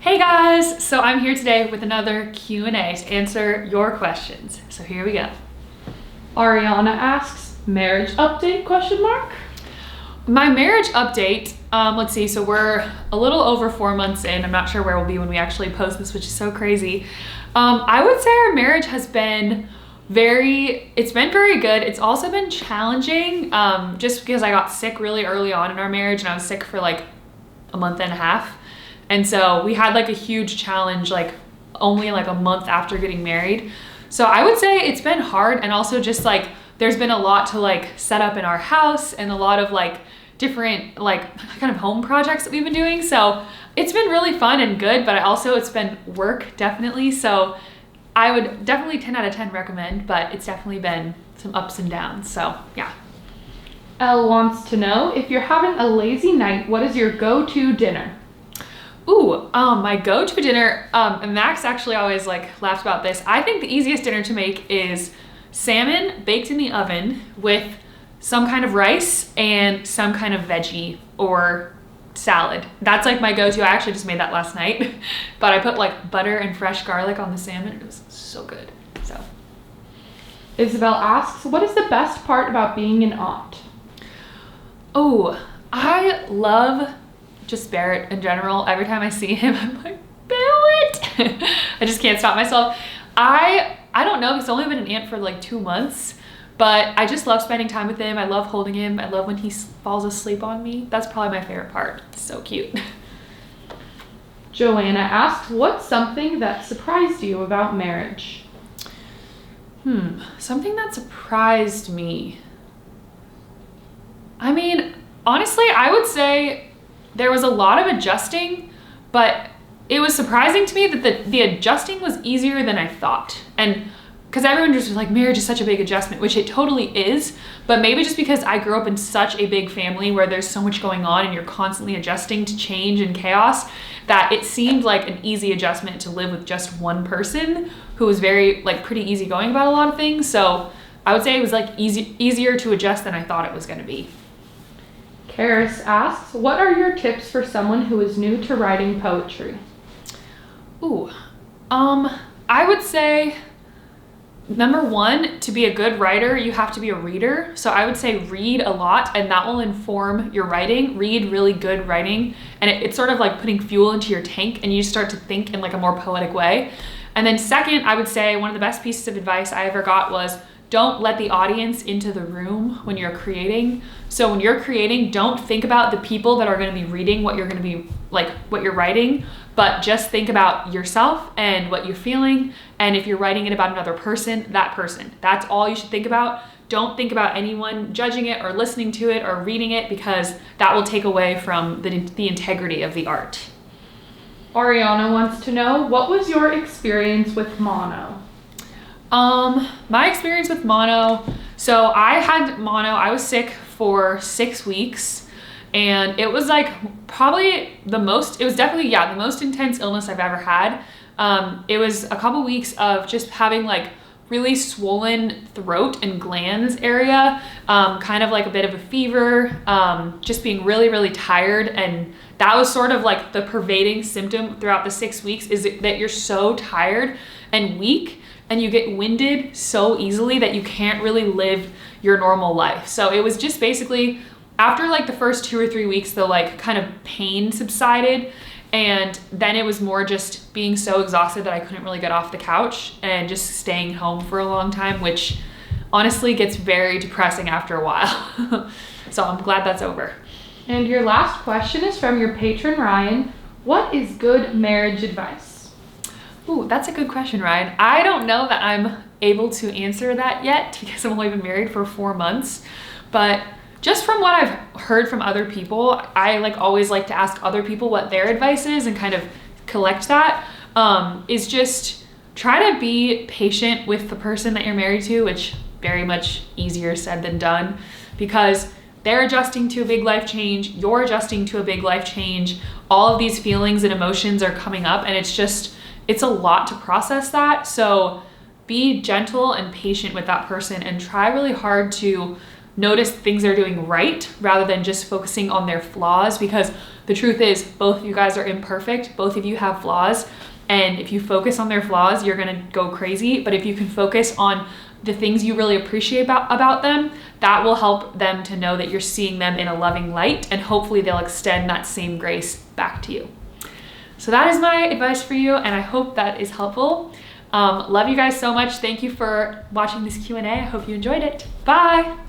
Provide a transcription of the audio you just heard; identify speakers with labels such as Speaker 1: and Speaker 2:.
Speaker 1: Hey guys, so I'm here today with another Q&A to answer your questions. So here we go.
Speaker 2: Ariana asks, marriage update, question mark?
Speaker 1: My marriage update, let's see, so we're a little over 4 months in. I'm not sure where we'll be when we actually post this, which is so crazy. I would say our marriage has been very good. It's also been challenging, just because I got sick really early on in our marriage, and I was sick for like a month and a half. And so we had like a huge challenge, like only like a month after getting married. So I would say it's been hard, and also just like there's been a lot to like set up in our house and a lot of like different like kind of home projects that we've been doing. So it's been really fun and good, but also it's been work definitely. So I would definitely 10 out of 10 recommend, but it's definitely been some ups and downs. So yeah.
Speaker 2: Elle wants to know, if you're having a lazy night, what is your go-to dinner?
Speaker 1: Ooh, my go-to dinner, and Max actually always like laughs about this. I think the easiest dinner to make is salmon baked in the oven with some kind of rice and some kind of veggie or salad. That's like my go-to. I actually just made that last night, but I put like butter and fresh garlic on the salmon. It was so good. So
Speaker 2: Isabel asks, what is the best part about being an aunt?
Speaker 1: Oh, I love just Barrett in general. Every time I see him, I'm like, Barrett! I just can't stop myself. I don't know, he's only been an aunt for like 2 months, but I just love spending time with him. I love holding him. I love when he falls asleep on me. That's probably my favorite part. It's so cute.
Speaker 2: Joanna asks, what's something that surprised you about marriage?
Speaker 1: Something that surprised me. I mean, honestly, I would say there was a lot of adjusting, but it was surprising to me that the adjusting was easier than I thought. And because everyone just was like, marriage is such a big adjustment, which it totally is, but maybe just because I grew up in such a big family where there's so much going on and you're constantly adjusting to change and chaos, that it seemed like an easy adjustment to live with just one person who was very like pretty easygoing about a lot of things. So I would say it was like easier to adjust than I thought it was going to be.
Speaker 2: Karis asks, what are your tips for someone who is new to writing poetry?
Speaker 1: Ooh, I would say, number one, to be a good writer, you have to be a reader. So I would say read a lot, and that will inform your writing. Read really good writing, and it's sort of like putting fuel into your tank, and you start to think in like a more poetic way. And then second, I would say one of the best pieces of advice I ever got was, don't let the audience into the room when you're creating. So when you're creating, don't think about the people that are going to be reading what you're going to be like, what you're writing, but just think about yourself and what you're feeling. And if you're writing it about another person, that person. That's all you should think about. Don't think about anyone judging it or listening to it or reading it, because that will take away from the integrity of the art.
Speaker 2: Ariana wants to know, what was your experience with mono?
Speaker 1: My experience with mono, so I had mono, I was sick for 6 weeks, and it was like probably it was definitely, the most intense illness I've ever had. It was a couple weeks of just having like really swollen throat and glands area, kind of like a bit of a fever, just being really, really tired. And that was sort of like the pervading symptom throughout the 6 weeks, is that you're so tired and weak, and you get winded so easily that you can't really live your normal life. So it was just basically after like the first 2 or 3 weeks, the like kind of pain subsided, and then it was more just being so exhausted that I couldn't really get off the couch and just staying home for a long time, which honestly gets very depressing after a while. So I'm glad that's over.
Speaker 2: And your last question is from your patron, Ryan. What is good marriage advice?
Speaker 1: Ooh, that's a good question, Ryan. I don't know that I'm able to answer that yet, because I've only been married for 4 months, but just from what I've heard from other people, I like always like to ask other people what their advice is and kind of collect that, is just try to be patient with the person that you're married to, which very much easier said than done, because they're adjusting to a big life change, you're adjusting to a big life change, all of these feelings and emotions are coming up, and it's a lot to process that. So be gentle and patient with that person, and try really hard to notice things they're doing right rather than just focusing on their flaws, because The truth is, both of you guys are imperfect. Both of you have flaws. And if you focus on their flaws, you're gonna go crazy. But if you can focus on the things you really appreciate about them, that will help them to know that you're seeing them in a loving light, and hopefully they'll extend that same grace back to you. So that is my advice for you, and I hope that is helpful. Love you guys so much. Thank you for watching this Q&A. I hope you enjoyed it. Bye.